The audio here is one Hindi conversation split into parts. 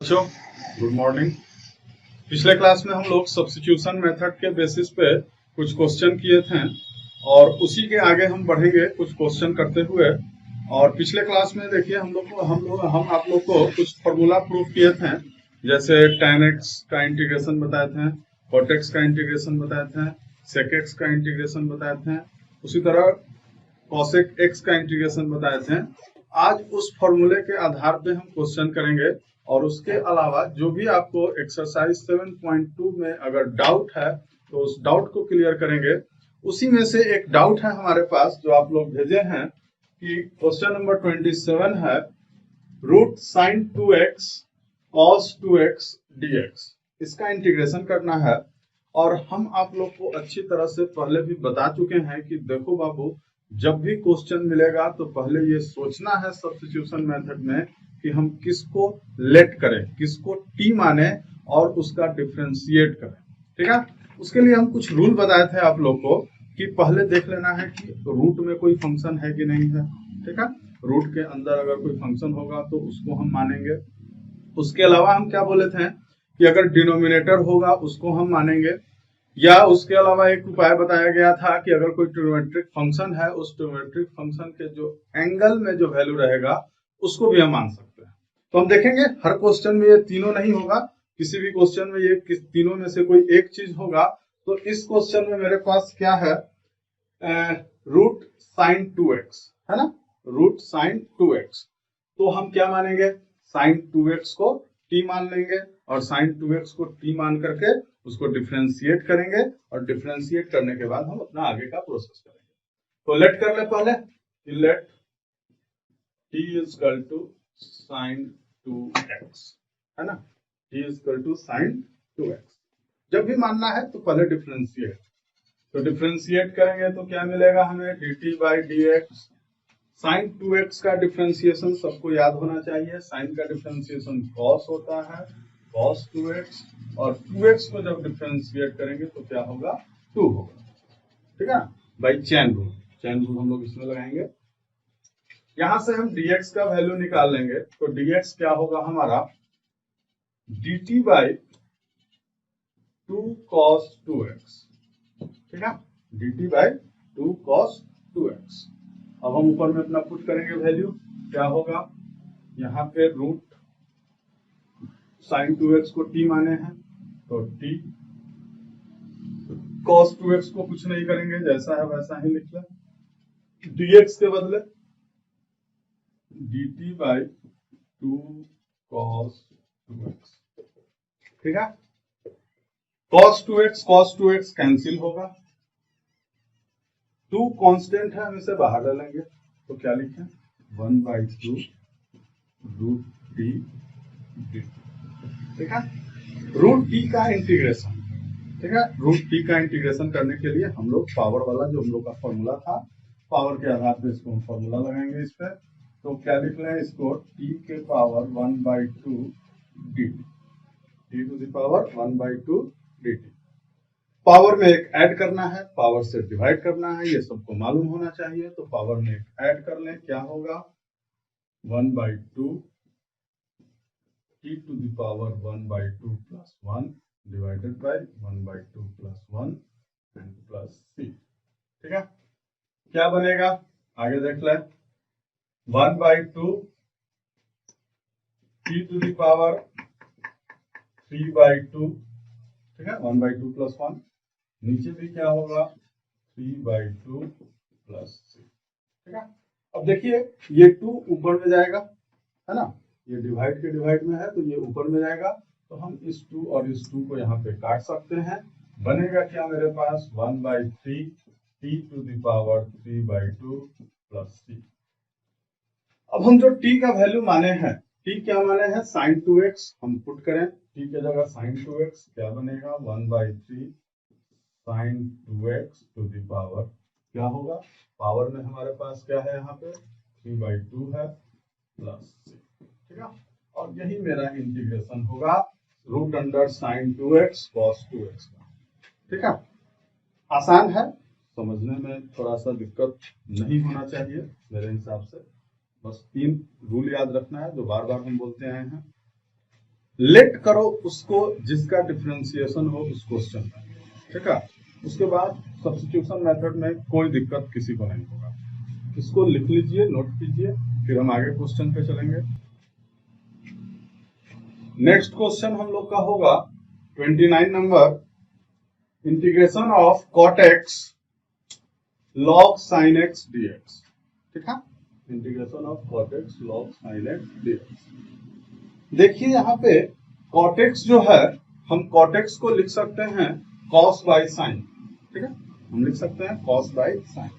बच्चों गुड मॉर्निंग। पिछले क्लास में हम लोग सब्स्टिट्यूशन मेथड के बेसिस पे कुछ क्वेश्चन किए थे और उसी के आगे हम बढ़ेंगे कुछ क्वेश्चन करते हुए। और पिछले क्लास में देखिए हम आप लोग को कुछ फार्मूला प्रूफ किए थे, जैसे tan x का इंटीग्रेशन बताए थे, cot x का इंटीग्रेशन बताए थे, sec x का इंटीग्रेशन बताए थे, उसी तरह cosec x का इंटीग्रेशन बताए थे। आज उस फॉर्मूले के आधार पे हम क्वेश्चन करेंगे और उसके अलावा जो भी आपको एक्सरसाइज 7.2 में अगर डाउट है तो उस डाउट को क्लियर करेंगे। उसी में से एक डाउट है हमारे पास जो आप लोग भेजे हैं कि क्वेश्चन नंबर 27 है root sine 2x cos 2x dx, इसका इंटीग्रेशन करना है। और हम आप लोग को अच्छी तरह से पहले भी बता चुके हैं कि देखो बाबू, जब भी क्वेश्चन मिलेगा तो पहले ये सोचना है सब्स्टिट्यूशन मेथड में कि हम किसको लेट करें, किसको टी माने और उसका डिफरेंशिएट करें। ठीक है, उसके लिए हम कुछ रूल बताए थे आप लोग को कि पहले देख लेना है कि रूट में कोई फंक्शन है कि नहीं है। ठीक है, रूट के अंदर अगर कोई फंक्शन होगा तो उसको हम मानेंगे। उसके अलावा हम क्या बोले थे कि अगर डिनोमिनेटर होगा उसको हम मानेंगे, या उसके अलावा एक उपाय बताया गया था कि अगर कोई ट्रिग्नोमेट्रिक फंक्शन है उस ट्रिग्नोमेट्रिक फंक्शन के जो एंगल में जो वैल्यू रहेगा उसको भी हम मान सकते हैं। तो हम देखेंगे हर क्वेश्चन में ये तीनों नहीं होगा, किसी भी क्वेश्चन में ये तीनों में से कोई एक चीज होगा। तो इस क्वेश्चन में मेरे पास क्या है, रूट साइन 2x है ना, रूट साइन 2x। तो हम क्या मानेंगे, साइन 2x को t मान लेंगे और साइन 2x को t मान करके उसको डिफरेंशिएट करेंगे और डिफरेंशिएट करने के बाद हम अपना आगे का प्रोसेस करेंगे। तो लेट कर ले पहले, let t is equal to sine 2x है ना, t is equal to sine 2x। जब भी मानना है तो पहले डिफरेंशिएट, तो डिफरेंशिएट करेंगे तो क्या मिलेगा हमें, dt by dx। Sign 2x का डिफरेंशिएशन सबको याद होना चाहिए, साइन का डिफरेंशिएशन cos होता है, cos 2x, और 2x को जब डिफरेंशिएट करेंगे तो क्या होगा, 2 होगा। ठीक है, by chain rule, chain rule हम लोग इसमें लगाएंगे। यहां से हम dx का वैल्यू निकाल लेंगे तो dx क्या होगा हमारा, dt बाई 2 cos 2x। ठीक है, dt बाई 2 cos 2x। अब हम ऊपर में अपना पुट करेंगे वैल्यू, क्या होगा, यहाँ पे रूट साइन 2x को t माने हैं तो t, cos 2x को कुछ नहीं करेंगे, जैसा है वैसा ही लिख लें, dx के बदले dt बाई 2 cos 2x। ठीक है, cos 2x कैंसिल होगा, 2 कांस्टेंट है हम इसे बाहर डालेंगे तो क्या लिखें, 1 बाई 2 रूट टी dt। ठीक है, रूट टी का इंटीग्रेशन, ठीक है, रूट टी का इंटीग्रेशन करने के लिए हम लोग पावर वाला जो हम लोग का फॉर्मूला था, पावर के आधार पर इसको हम फॉर्मूला लगाएंगे इस पे। तो क्या लिख लें इसको, टी के power 1 by 2 dt, T to the power 1 by 2 dt। Power में एक ऐड करना है, पावर से डिवाइड करना है, ये सबको मालूम होना चाहिए। तो पावर में एक ऐड कर लें, क्या होगा, 1 by 2 T to the power 1 by 2 plus 1 divided by 1 by 2 plus 1 and plus सी। ठीक है, क्या बनेगा आगे देख लें, 1 by 2 T to the power 3 by 2। ठीक है, 1 बाई 2 प्लस 1, नीचे भी क्या होगा, 3 बाई 2 प्लस सी। ठीक है, अब देखिए ये 2 ऊपर में जाएगा है ना, ये डिवाइड के डिवाइड में है तो ये ऊपर में जाएगा, तो हम इस 2 और इस 2 को यहाँ पे काट सकते हैं। बनेगा क्या मेरे पास, 1 by 3 t to the power 3 by 2 plus c. अब हम जो t का वैल्यू माने हैं, t क्या माने हैं, साइन 2x, हम पुट करें t की जगह साइन 2x, क्या बनेगा, 1 by 3 sine 2x to the power, क्या होगा, पावर में हमारे पास क्या है, यहाँ पे 3 बाई 2 है प्लस सी। ठीक है, और यही मेरा इंटीग्रेशन होगा root under sign 2x cos 2x का। ठीक है, आसान है, समझने में थोड़ा सा दिक्कत नहीं होना चाहिए मेरे हिसाब से। बस 3 रूल याद रखना है जो बार बार हम बोलते आए हैं। लेट करो उसको जिसका डिफरेंशिएशन हो उस क्वेश्चन में, ठीक है। उसके बाद सब्स्टिट्यूशन मेथड में कोई दिक्कत किसी को नहीं होगा। इसको लिख लीजिए, नोट कीजिए, फिर हम आगे क्वेश्चन पे चलेंगे। नेक्स्ट क्वेश्चन हम लोग का होगा 29 number, integration of cot x log sin x dx, ठीक है। Integration of cot x log sin x dx। देखिए यहाँ पे cot x जो है, हम cot x को लिख सकते हैं cos by sin, ठीक है। हम लिख सकते हैं cos by sin।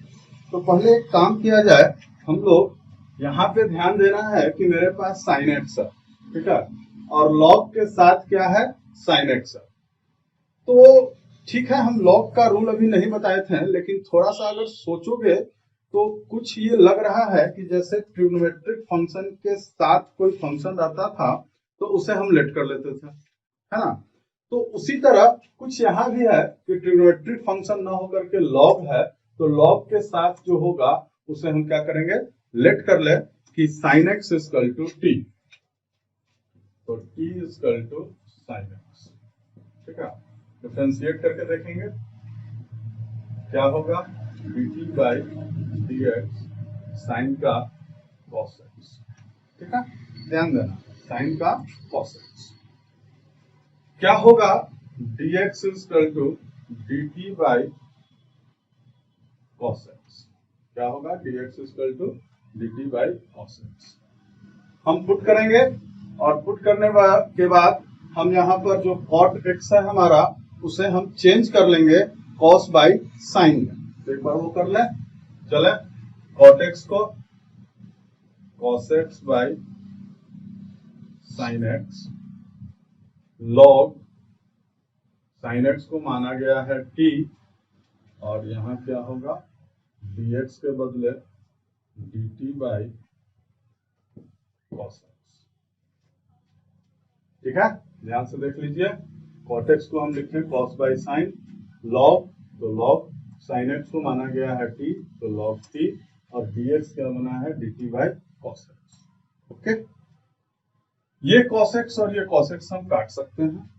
तो पहले एक काम किया जाए, हम लोग यहाँ पे ध्यान देना है कि मेरे पास sin x है, ठीक है, और log के साथ क्या है, sin x है। तो ठीक है, हम लॉग का रूल अभी नहीं बताए थे, लेकिन थोड़ा सा अगर सोचोगे तो कुछ ये लग रहा है कि जैसे ट्रिग्नोमेट्रिक फंक्शन के साथ कोई फंक्शन रहता था तो उसे हम लेट कर लेते थे, है ना। तो उसी तरह कुछ यहाँ भी है कि ट्रिग्नोमेट्रिक फंक्शन ना होकर के लॉग है, तो लॉग के साथ जो होगा उसे हम क्या करेंगे, लेट कर ले कि sin x equal to T, तो t equal to sin x, ठीक है। डिफरेंशिएट करके देखेंगे क्या होगा, dt बाई dx साइन का cos x, ठीक है। ध्यान देना, साइन का cos x क्या होगा, dx equal to dt by cos x, क्या होगा, dx equal to dt by cos x। हम पुट करेंगे और पुट करने के बाद हम यहाँ पर जो cot x है हमारा, उसे हम चेंज कर लेंगे cos बाई साइन में। तो एक बार वो कर ले, चले cot x को cos x by sine x log sine x को माना गया है t, और यहाँ क्या होगा, dx के बदले dt बाई cos x, ठीक है। ध्यान से देख लीजिए, cot x को हम लिखें cos बाई साइन, log तो log sin x को माना गया है t, तो log t, और dx क्या बना है, dt by cos x, okay. ये cos x और ये cos x हम काट सकते हैं,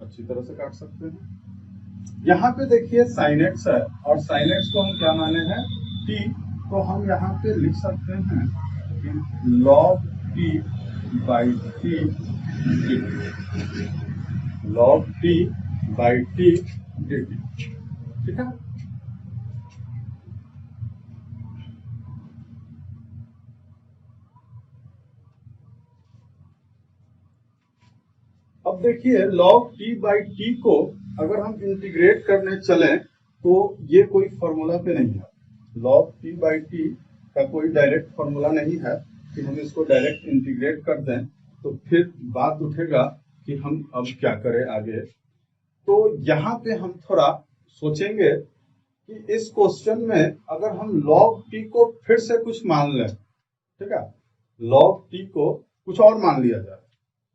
अच्छी तरह से काट सकते हैं। यहाँ पे देखिए sin x है और sin x को हम क्या माने हैं, t, तो हम यहाँ पे लिख सकते हैं कि log t by t dt, log t by t dt, ठीक है। अब देखिए log t बाई t को अगर हम इंटीग्रेट करने चलें तो ये कोई फॉर्मूला पे नहीं है, log t बाई t का कोई डायरेक्ट फॉर्मूला नहीं है कि हम इसको डायरेक्ट इंटीग्रेट कर दें, तो फिर बात उठेगा कि हम अब क्या करें आगे। तो यहाँ पे हम थोड़ा सोचेंगे कि इस क्वेश्चन में अगर हम log t को फिर से कुछ मान लें, ठीक है, log t को कुछ और मान लिया जाए,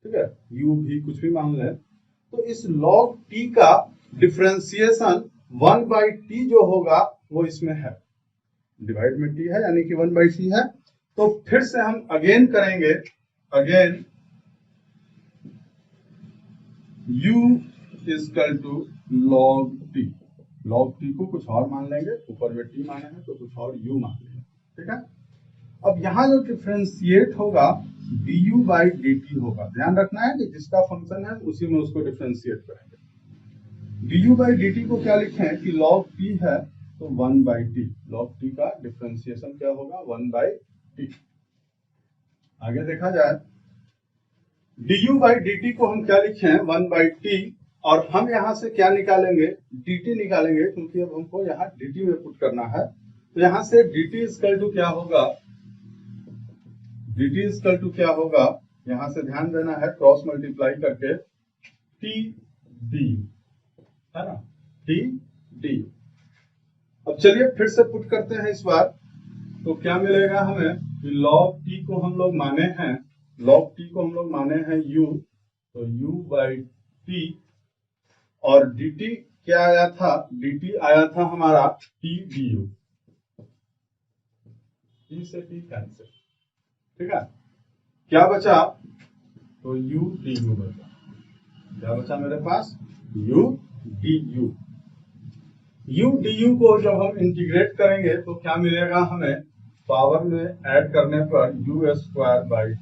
ठीक है, u भी कुछ भी मान लें, तो इस log t का डिफरेंशिएशन 1 बाई टी जो होगा वो इसमें है, डिवाइड में t है यानी कि 1 बाई टी है। तो फिर से हम अगेन करेंगे, again u equal to log t, log t को कुछ और मान लेंगे, ऊपर में t माने हैं तो कुछ और u मान लेंगे, ठीक है। अब यहाँ जो डिफरेंशिएट होगा du बाई dt होगा, ध्यान रखना है कि जिसका फंक्शन है उसी में उसको डिफरेंशिएट करेंगे। du बाई dt को क्या लिखें कि log t है तो 1 बाई टी, log t का डिफरेंशिएशन क्या होगा, 1 बाई टी। आगे देखा जाए du बाई dt को हम क्या लिखें, 1 बाई टी, और हम यहाँ से क्या निकालेंगे, dt निकालेंगे, क्योंकि अब हमको यहाँ dt में पुट करना है। तो यहाँ से dt इक्वल टू क्या होगा, dt इक्वल टू क्या होगा, यहाँ से ध्यान देना है, क्रॉस मल्टीप्लाई करके t d, है ना, t d। अब चलिए फिर से पुट करते हैं इस बार, तो क्या मिलेगा हमें कि log t को हम लोग माने हैं, log t को हम लोग माने हैं u, तो u बाई t, और dt क्या आया था, dt आया था हमारा t du, t से t कैंसिल, ठीक है। क्या बचा, तो u du बचा। क्या बचा मेरे पास? u du। u du को जब हम इंटीग्रेट करेंगे तो क्या मिलेगा हमें? पावर में ऐड करने पर u²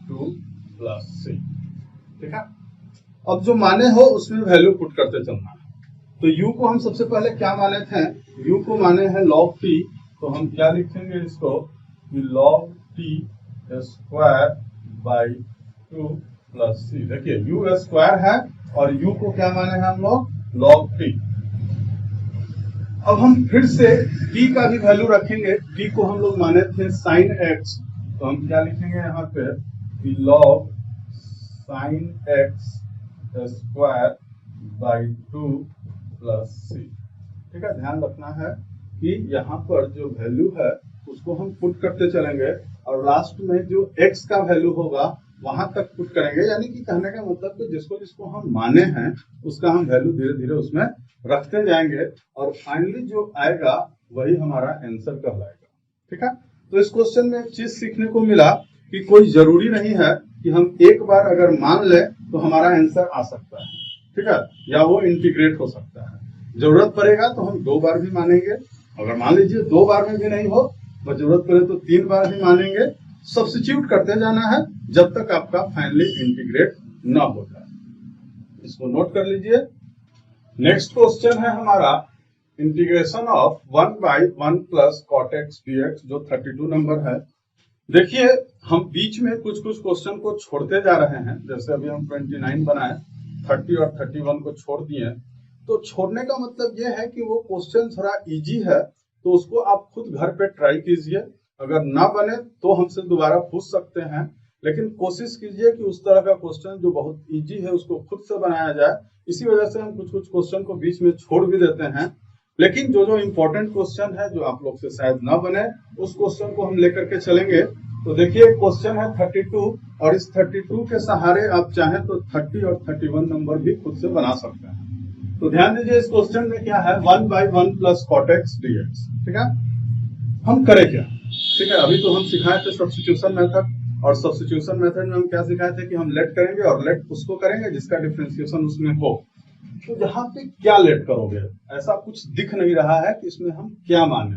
2 प्लस c। ठीक है, अब जो माने हो उसमें वैल्यू पुट करते चलना है। तो u को हम सबसे पहले क्या माने थे? u को माने हैं log t, तो हम क्या लिखेंगे इसको कि log t square by 2 plus c। देखिए u स्क्वायर है और u को क्या माने हैं हम लोग? log t। अब हम फिर से t का भी वैल्यू रखेंगे। t को हम लोग माने थे sin x, तो हम क्या लिखेंगे यहाँ पे कि log sin x square by 2 plus सी। ठीक है, ध्यान रखना है कि यहाँ पर जो वैल्यू है उसको हम पुट करते चलेंगे और लास्ट में जो x का वैल्यू होगा वहां तक पुट करेंगे। यानी कि कहने का मतलब कि जिसको जिसको हम माने हैं उसका हम वैल्यू धीरे धीरे उसमें रखते जाएंगे और फाइनली जो आएगा वही हमारा आंसर कहलाएगा। ठीक है, तो इस क्वेश्चन में एक चीज सीखने को मिला कि कोई जरूरी नहीं है कि हम एक बार अगर मान ले तो हमारा आंसर आ सकता है। ठीक है, या वो इंटीग्रेट हो सकता है। जरूरत पड़ेगा तो हम 2 बार भी मानेंगे, अगर मान लीजिए 2 बार में भी नहीं हो तो जरूरत पड़े तो 3 बार भी मानेंगे। सब्स्टिट्यूट करते जाना है जब तक आपका फाइनली इंटीग्रेट ना हो जाए। इसको नोट कर लीजिए। नेक्स्ट क्वेश्चन है हमारा integration of 1/1 plus cot x dx, जो 32 नंबर है। देखिए हम बीच में कुछ कुछ क्वेश्चन को छोड़ते जा रहे हैं। जैसे अभी हम 29 बनाए, 30 और 31 को छोड़ दिए। तो छोड़ने का मतलब ये है कि वो क्वेश्चन थोड़ा इजी है, तो उसको आप खुद घर पे ट्राई कीजिए। अगर ना बने तो हमसे दोबारा पूछ सकते हैं, लेकिन कोशिश कीजिए कि उस तरह का क्वेश्चन जो बहुत इजी है उसको खुद से बनाया जाए। इसी वजह से हम कुछ कुछ क्वेश्चन को बीच में छोड़ भी देते हैं, लेकिन जो जो इम्पोर्टेंट क्वेश्चन है जो आप लोग से शायद ना बने उस क्वेश्चन को हम लेकर के चलेंगे। तो देखिए क्वेश्चन है 32 और इस 32 के सहारे आप चाहें तो 30 और 31 नंबर भी खुद से बना सकते हैं। तो ध्यान दीजिए इस क्वेश्चन में क्या है, 1/1 प्लस cot x dx। ठीक है, हम करें क्या? ठीक है, अभी तो हम सिखाए थे सब्स्टिट्यूशन मेथड, और सब्स्टिट्यूशन मेथड में हम क्या सिखाए थे कि हम लेट करेंगे और लेट उसको करेंगे जिसका डिफरेंशिएशन उसमें हो। तो यहाँ पे क्या लेट करोगे? ऐसा कुछ दिख नहीं रहा है कि इसमें हम क्या माने।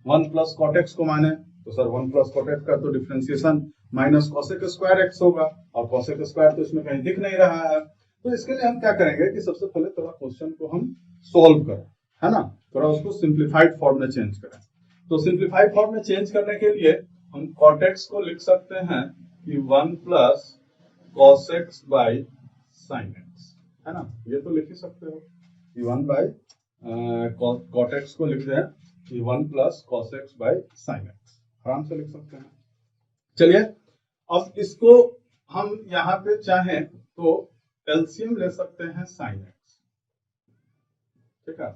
1 प्लस cot x को माने तो सर 1 प्लस cot x का तो differentiation minus cosec square x होगा, और cosec स्क्वायर तो इसमें कहीं दिख नहीं रहा है। तो इसके लिए हम क्या करेंगे कि सबसे पहले थोड़ा क्वेश्चन को हम सॉल्व करें, है ना, थोड़ा उसको सिंप्लीफाइड फॉर्म में चेंज करें। तो सिंप्लीफाइड फॉर्म में चेंज करने के लिए हम cot x को लिख सकते हैं कि 1 plus cos x by sin x, है ना। ये तो लिख ही सकते हो कि 1 बाई cot x को लिख दें कि 1 plus cos x by sin x, आराम से लिख सकते हैं। चलिए अब इसको हम यहाँ पे चाहें तो एलसीएम ले सकते हैं sin x। ठीक है,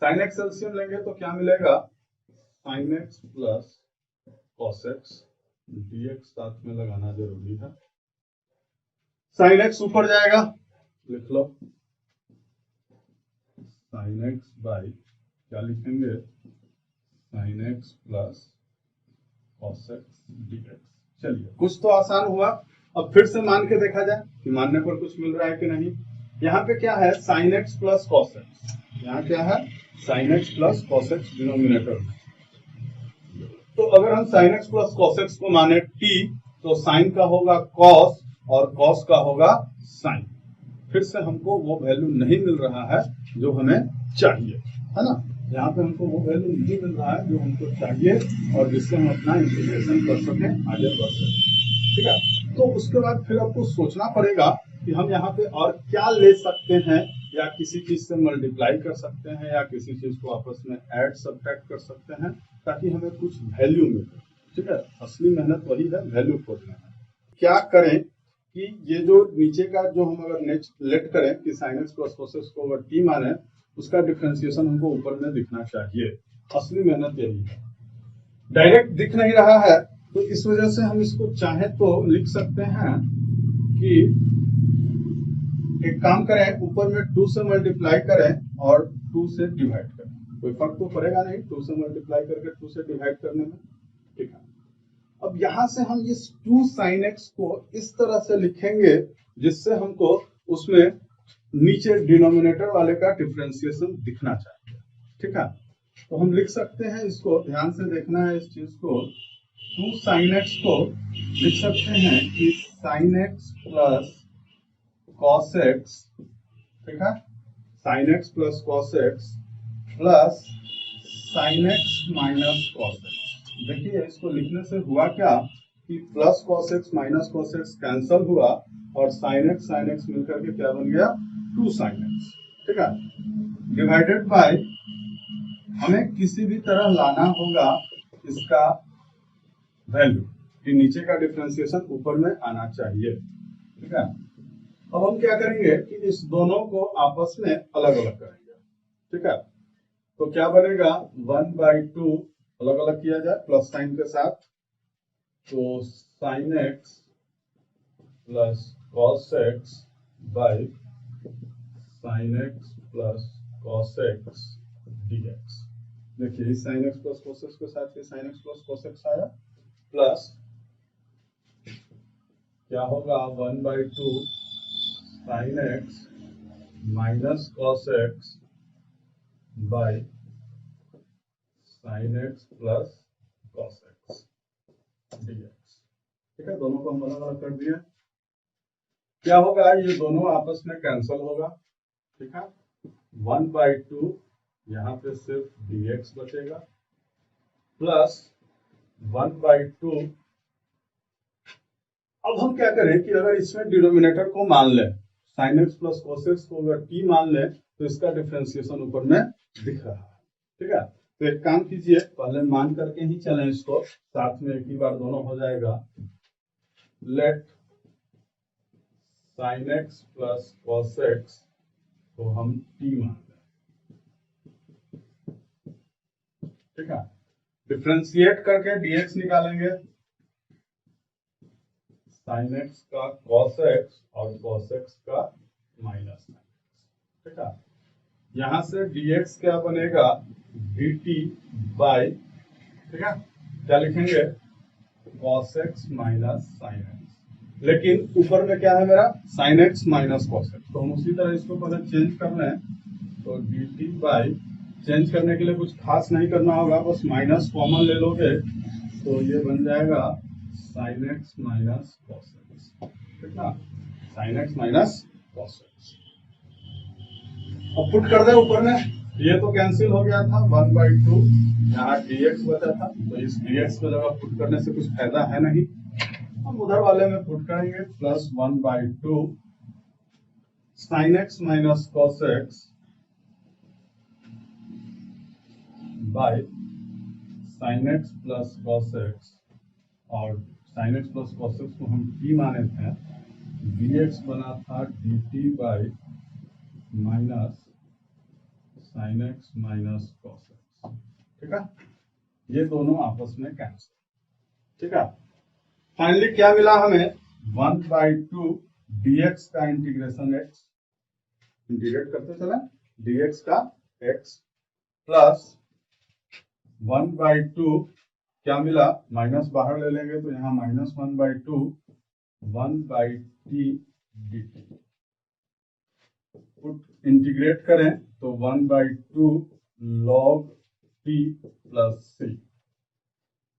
sin x एलसीएम लेंगे तो क्या मिलेगा, sin x plus cos x dx साथ में लगाना जरूरी है। sin x ऊपर जाएगा, लिख लो sin x बाई क्या लिखेंगे, sin x plus cos x dx। चलिए कुछ तो आसान हुआ। अब फिर से मान के देखा जाए कि मानने पर कुछ मिल रहा है कि नहीं। यहाँ पे क्या है, sin x plus cos x, यहाँ क्या है sin x plus cos x denominator में। तो अगर हम sin x plus cos x को माने t, तो sin का होगा cos और cos का होगा sin। फिर से हमको वो वैल्यू नहीं मिल रहा है जो हमें चाहिए, है ना। यहाँ पे हमको वो वैल्यू नहीं मिल रहा है जो हमको चाहिए और जिससे हम अपना इंटीग्रेशन कर सकें, आगे बढ़ सकें। ठीक है, तो उसके बाद फिर आपको सोचना पड़ेगा कि हम यहाँ पे और क्या ले सकते हैं, या किसी चीज से मल्टीप्लाई कर सकते हैं, या किसी चीज को आपस में ऐड सब्ट्रैक्ट कर सकते हैं ताकि हमें कुछ वैल्यू मिले। ठीक है, असली मेहनत वही है, वैल्यू खोजना है। क्या करें कि ये जो नीचे का जो हम अगर लेट करें कि sin x plus cos x को अगर t माने, उसका डिफरेंशिएशन हमको ऊपर में दिखना चाहिए। असली मेहनत यही है, डायरेक्ट दिख नहीं रहा है, तो इस वजह से हम इसको चाहे तो लिख सकते हैं कि एक काम करें, ऊपर में 2 से मल्टीप्लाई करें और 2 से डिवाइड करें। कोई फर्क तो पड़ेगा नहीं 2 से मल्टीप्लाई करके 2 से डिवाइड करने में। ठीक है, अब यहां से हम इस 2 sin x को इस तरह से लिखेंगे जिससे हमको उसमें नीचे डिनोमिनेटर वाले का डिफरेंशिएशन दिखना चाहिए। ठीक है, तो हम लिख सकते हैं, इसको ध्यान से देखना है इस चीज को। 2 sin x को लिख सकते हैं कि sin x plus cos x, ठीक है, sin x plus cos x plus sin x minus cos x। देखिए इसको लिखने से हुआ क्या कि plus cos x minus cos x cancel हुआ और sin x मिलकर के क्या बन गया, 2 sin x। ठीक है, डिवाइडेड बाय, हमें किसी भी तरह लाना होगा इसका वैल्यू कि नीचे का डिफरेंशिएशन ऊपर में आना चाहिए। ठीक है, अब हम क्या करेंगे कि इस दोनों को आपस में अलग अलग करेंगे। ठीक है, तो क्या बनेगा, 1/2 अलग अलग किया जाए प्लस साइन के साथ, तो sin x plus cos x by sin x plus cos x dx। देखिए इस sin x plus cos x के साथ ये sin x plus cos x आया, प्लस क्या होगा 1/2 sin x minus cos x by sin x plus cos x dx। ठीक है, दोनों को हम अलग अलग कर दिए। क्या होगा, ये दोनों आपस में कैंसल होगा। ठीक है, 1/2 यहाँ पे सिर्फ dx बचेगा प्लस 1/2। अब हम क्या करें कि अगर इसमें डिनोमिनेटर को मान लें, sin x plus cos x को अगर t मान लें तो इसका डिफरेंशिएशन ऊपर में दिख रहा है। ठीक है, तो एक काम कीजिए, पहले मान करके ही चलें इसको, साथ में एक ही बार दोनों हो जाएगा। Let sin x plus cos x को हम t मान लें। ठीक है, डिफरेंशिएट करके dx निकालेंगे, sin x का cos x और cos x का माइनस sin x। ठीक है, यहां से dx क्या बनेगा, dt बाई, ठीक है, क्या लिखेंगे, cos x minus sin x। लेकिन ऊपर में क्या है मेरा, sin x minus cos x, तो हम उसी तरह इसको पहले चेंज कर लें, तो dt बाई, चेंज करने के लिए कुछ खास नहीं करना होगा, बस माइनस कॉमन ले लोगे तो ये बन जाएगा sin x minus cos x। ठीक ना, sin x minus cos x। अब पुट कर दे ऊपर में, ये तो कैंसिल हो गया था 1/2, यहाँ dx बचा था, तो इस dx को जगह पुट करने से कुछ फायदा है नहीं, हम उधर वाले में पुट करेंगे, plus 1/2 sin x minus cos x by sin x plus cos x, और sin x plus cos x को हम t माने थे, dx बना था dt by minus sin x minus cos x। ठीक है, ये दोनों आपस में कैंसिल। ठीक है, फाइनली क्या मिला हमें, 1/2 dx का इंटीग्रेशन x, इंटीग्रेट करते चले dx का x, प्लस 1/2 क्या मिला, माइनस बाहर ले लेंगे तो यहाँ माइनस 1/2 1/t dt। इंटीग्रेट करें तो 1/2 log t plus c।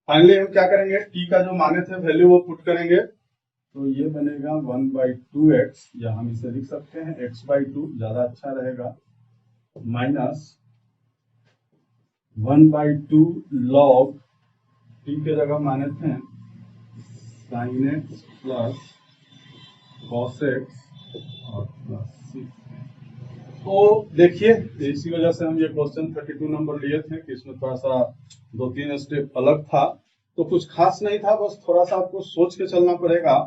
Finally हम क्या करेंगे, t का जो माने थे वैल्यू वो पुट करेंगे, तो ये बनेगा 1/2x, या हम इसे लिख सकते हैं x/2, ज्यादा अच्छा रहेगा, माइनस 1/2 log t के जगह माने थे sin x plus cos x और प्लस c। तो देखिए इसी वजह से हम ये क्वेश्चन 32 नंबर लिए थे कि इसमें थोड़ा सा 2-3 स्टेप अलग था, तो कुछ खास नहीं था, बस थोड़ा सा आपको सोच के चलना पड़ेगा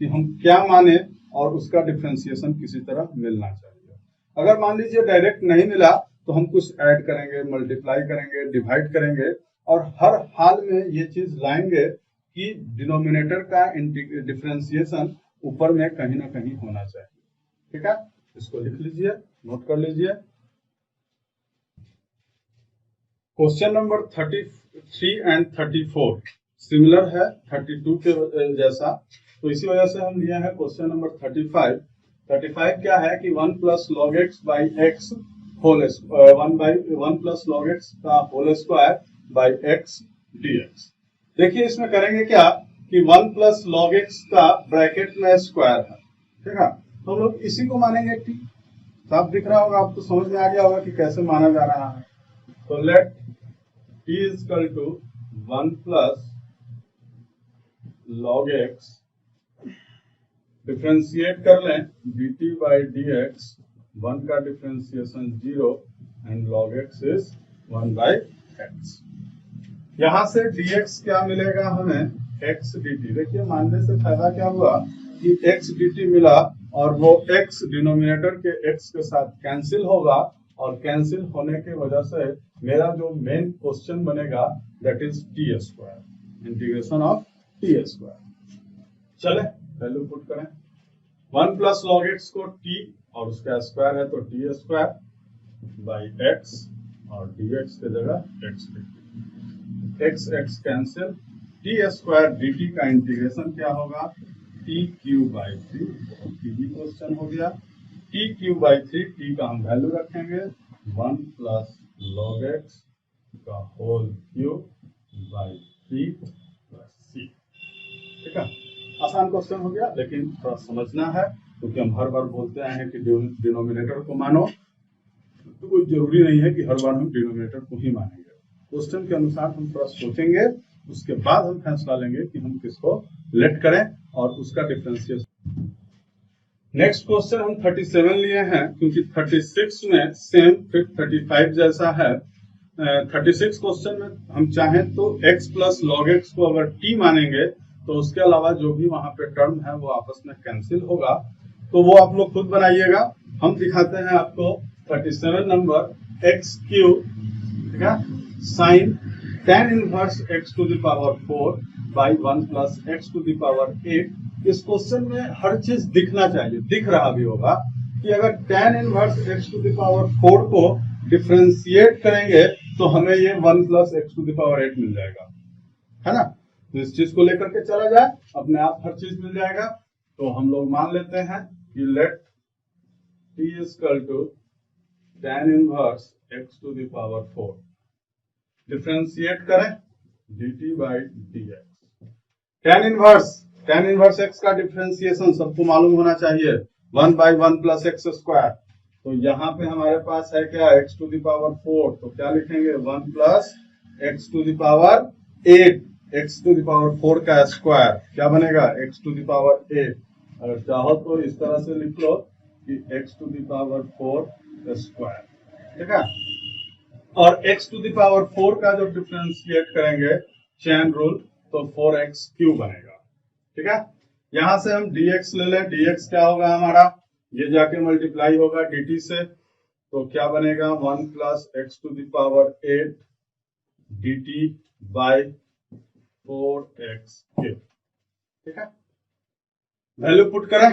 कि हम क्या माने और उसका डिफरेंशिएशन किसी तरह मिलना चाहिए। अगर मान लीजिए डायरेक्ट नहीं मिला तो हम कुछ ऐड करेंगे, मल्टीप्लाई करेंगे, डिवाइड करेंगे, और हर हाल में ये चीज लाएंगे कि डिनोमिनेटर का डिफरेंशिएशन ऊपर में कहीं ना कहीं होना चाहिए। ठीक है, इसको लिख लीजिए, नोट कर लीजिए। क्वेश्चन नंबर 33 एंड 34 सिमिलर है 32 के जैसा, तो इसी वजह से हम लिए हैं क्वेश्चन नंबर 35। 35 क्या है कि 1 plus log x by x whole 1 plus log x का whole square by x dx। देखिए इसमें करेंगे क्या कि 1 प्लस लॉग एक्स का ब्रैकेट में स्क्वायर है, ठीक है, तो हम लोग इसी को मानेंगे टी। साफ दिख रहा होगा आपको, समझ में आ गया होगा कि कैसे माना जा रहा है। तो let t is equal to 1 plus log x, differentiate कर लें dt बाई डी एक्स, 1 का differentiation 0 and log x is 1 by x. यहां से dx क्या मिलेगा हमें, x dt। देखिए मानने से फायदा क्या हुआ कि x dt मिला और वो x डिनोमिनेटर के x के साथ कैंसिल होगा, और कैंसिल होने की वजह से मेरा जो मेन क्वेश्चन बनेगा that is T square, integration of T square. चले वैल्यू पुट करें, 1 प्लस लॉग एक्स को t और उसका स्क्वायर है तो टी स्क्वायर बाई एक्स, और dx की जगह x dt, x x cancel, T square dt का इंटीग्रेशन क्या होगा, टी क्यू बाई 3, बहुत इजी क्वेश्चन हो गया। टी क्यू बाई 3, टी का हम वैल्यू रखेंगे 1 प्लस लॉग एक्स का होल क्यूब बाई 3 प्लस सी, ठीक है। आसान क्वेश्चन हो गया, लेकिन थोड़ा समझना है क्योंकि हम हर बार बोलते आए हैं कि डिनोमिनेटर को मानो, तो कोई जरूरी नहीं है कि हर बार हम डिनोमिनेटर को ही मानेंगे। क्वेश्चन के अनुसार हम थोड़ा सोचेंगे, उसके बाद हम फैसला लेंगे कि हम किसको लेट करें और उसका डिफरेंशिएशन। नेक्स्ट क्वेश्चन हम 37 लिए हैं क्योंकि 36 में सेम फिर 35 जैसा है। 36 क्वेश्चन में हम चाहें तो x प्लस लॉग एक्स को अगर t मानेंगे तो उसके अलावा जो भी वहां पे टर्म है वो आपस में कैंसिल होगा, तो वो आप लोग खुद बनाइएगा। हम दिखाते हैं आपको 37 नंबर एक्स क्यूब, ठीक है, sine tan inverse x to the power 4 by 1 plus x to the power 8। इस क्वेश्चन में हर चीज दिखना चाहिए, दिख रहा भी होगा कि अगर tan inverse x to the power 4 को डिफरेंशिएट करेंगे तो हमें ये 1 plus x to the power 8 मिल जाएगा, है ना। तो इस चीज को लेकर के चला जाए, अपने आप हर चीज मिल जाएगा। तो हम लोग मान लेते हैं कि let t is equal to tan inverse x to the power 4, differentiate करें dt by dx। tan inverse x का डिफरेंशिएशन सबको मालूम होना चाहिए, 1 बाई 1 प्लस एक्स स्क्वायर। तो यहाँ पे हमारे पास है क्या, x टू द पावर 4, तो क्या लिखेंगे 1 plus x to the power 8, x to the power 4 का स्क्वायर क्या बनेगा, x टू द पावर 8। अगर चाहो तो इस तरह से लिख लो कि x to the power 4 square, ठीक है। और x टू द पावर 4 का जब डिफरेंशिएट करेंगे चेन रूल तो 4x क्यूब बनेगा, ठीक है। यहां से हम dx ले लें, dx क्या होगा हमारा, ये जाके मल्टीप्लाई होगा dt से, तो क्या बनेगा 1 plus x to the power 8 dt by 4x cube, ठीक है। वैल्यू पुट करें,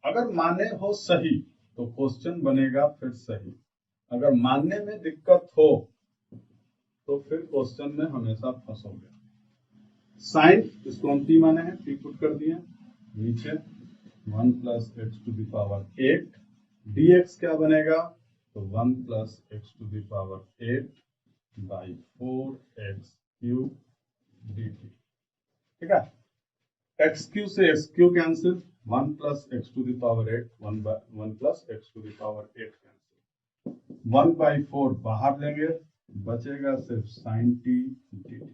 अगर माने हो सही तो क्वेश्चन बनेगा फिर सही, अगर मानने में दिक्कत हो तो फिर क्वेश्चन में हमेशा फंसोगे। साइन इसको हम t माने हैं, t पुट कर दिए, नीचे 1 plus x to the power 8, dx क्या बनेगा, तो 1 plus x to the power 8 by 4x cube dt, ठीक है। एक्स क्यू से x cube cancel, 1 plus x to the power 8, 1 plus x to the power 8 cancel, 1 by 4 बाहर लेंगे, बचेगा सिर्फ sine t dt।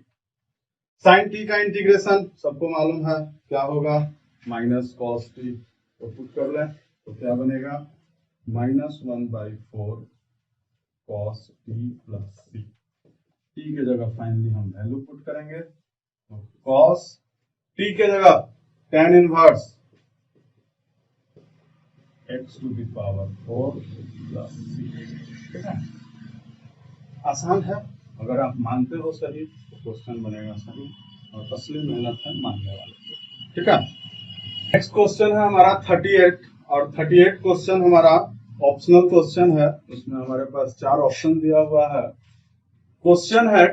Sine t का इंटीग्रेशन सबको मालूम है क्या होगा, माइनस कॉस टी, तो पुट कर लें तो क्या बनेगा -1 by 4 cos t plus c. T के जगह फाइनली हम वैल्यू पुट करेंगे, तो कॉस टी के जगह tan inverse x to the power 4 plus सी, ठीक है। आसान है, अगर आप मानते हो सही तो क्वेश्चन बनेगा सही, और असली मेहनत है मानने वाले, ठीक है। नेक्स्ट क्वेश्चन है हमारा 38, और 38 क्वेश्चन हमारा ऑप्शनल क्वेश्चन है, उसमें हमारे पास 4 ऑप्शन दिया हुआ है। क्वेश्चन है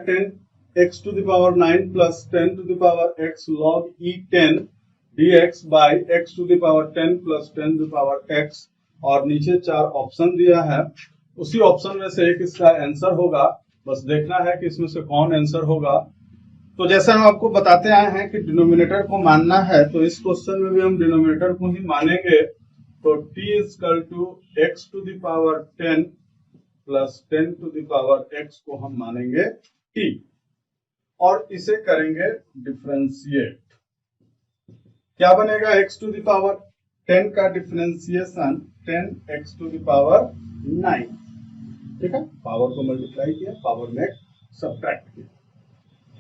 x to the power 9 plus 10 to the power x log e10 dx by x to the power 10 plus 10 to the power x, और नीचे 4 ऑप्शन दिया है, उसी ऑप्शन में से एक इसका आंसर होगा। बस देखना है कि इसमें से कौन आंसर होगा। तो जैसा हम आपको बताते आए हैं कि डिनोमिनेटर को मानना है, तो इस क्वेश्चन में भी हम डिनोमिनेटर को ही मानेंगे। तो t equal to x to the power 10 plus 10 to the power x को हम मानेंगे t, और इसे करेंगे डिफरेंशिएट। क्या बनेगा? x टू द पावर 10 का differentiation 10x to the power 9, ठीक है। पावर को मल्टीप्लाई किया, पावर में सब्ट्रैक्ट किया।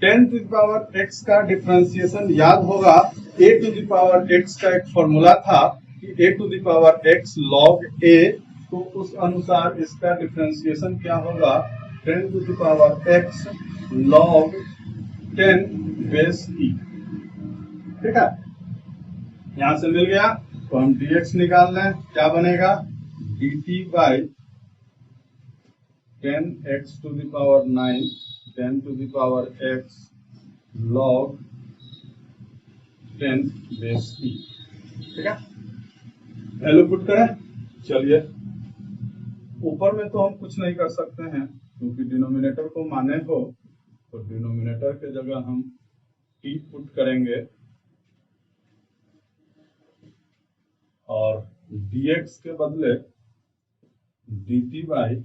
10 टू द पावर x का डिफरेंशिएशन याद होगा, a to the power x का एक फॉर्मूला था कि a to the power x log a, तो उस अनुसार इसका डिफरेंशिएशन क्या होगा? 10 to the power x log 10 base e, ठीक है। यहां से मिल गया, तो हम dx निकाल लें। क्या बनेगा? dt by 10x to the power 9 10 to the power x log 10 base e, ठीक है। वैल्यू पुट करें। चलिए, ऊपर में तो हम कुछ नहीं कर सकते हैं क्योंकि डिनोमिनेटर को माने हो, तो डिनोमिनेटर के जगह हम t पुट करेंगे और dx के बदले dt by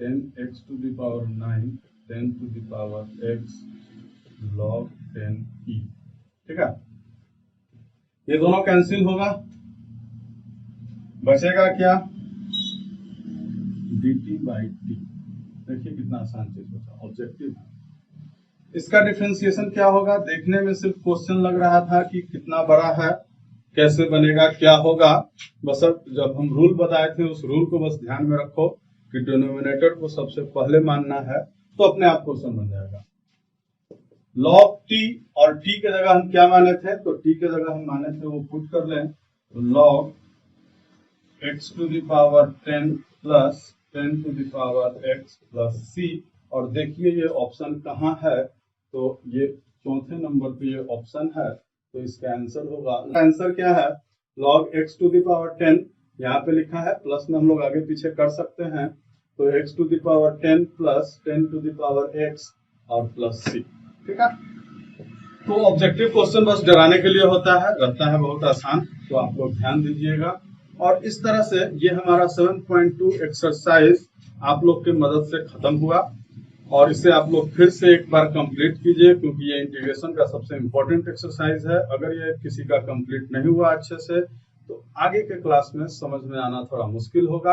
10x to the power 9 10 to the power x log 10e, ठीक है। ये दोनों कैंसिल होगा, बचेगा क्या? dt by t। देखिए कितना आसान चीज बचा, ऑब्जेक्टिव। इसका डिफरेंशिएशन क्या होगा? देखने में सिर्फ क्वेश्चन लग रहा था कि कितना बड़ा है, कैसे बनेगा, क्या होगा। बस अब जब हम रूल बताए थे, उस रूल को बस ध्यान में रखो कि डिनोमिनेटर को सबसे पहले मानना है, तो अपने आप क्वेश्चन बन जाएगा। log t, और t के जगह हम क्या माने थे? तो t के जगह हम माने थे वो पुट कर लें, तो log x to the power 10 plus 10 to the power x plus c, और देखिए ये ऑप्शन कहाँ है? तो ये चौथे नंबर पे ये ऑप्शन है, तो इसका आंसर होगा। आंसर क्या है? log x to the power 10, यहाँ पे लिखा है, प्लस में हम लोग आगे पीछे कर सकते हैं, तो x to the power 10 plus 10 to the power x और प्लस c, ठीक है। तो ऑब्जेक्टिव क्वेश्चन बस डराने के लिए होता है, रहता है बहुत आसान, तो आप लोग ध्यान दीजिएगा। और इस तरह से ये हमारा 7.2 एक्सरसाइज आप लोग की मदद से खत्म हुआ, और इसे आप लोग फिर से एक बार कंप्लीट कीजिए क्योंकि ये इंटीग्रेशन का सबसे इम्पोर्टेंट एक्सरसाइज है। अगर ये किसी का कंप्लीट नहीं हुआ अच्छे से, तो आगे के क्लास में समझ में आना थोड़ा मुश्किल होगा।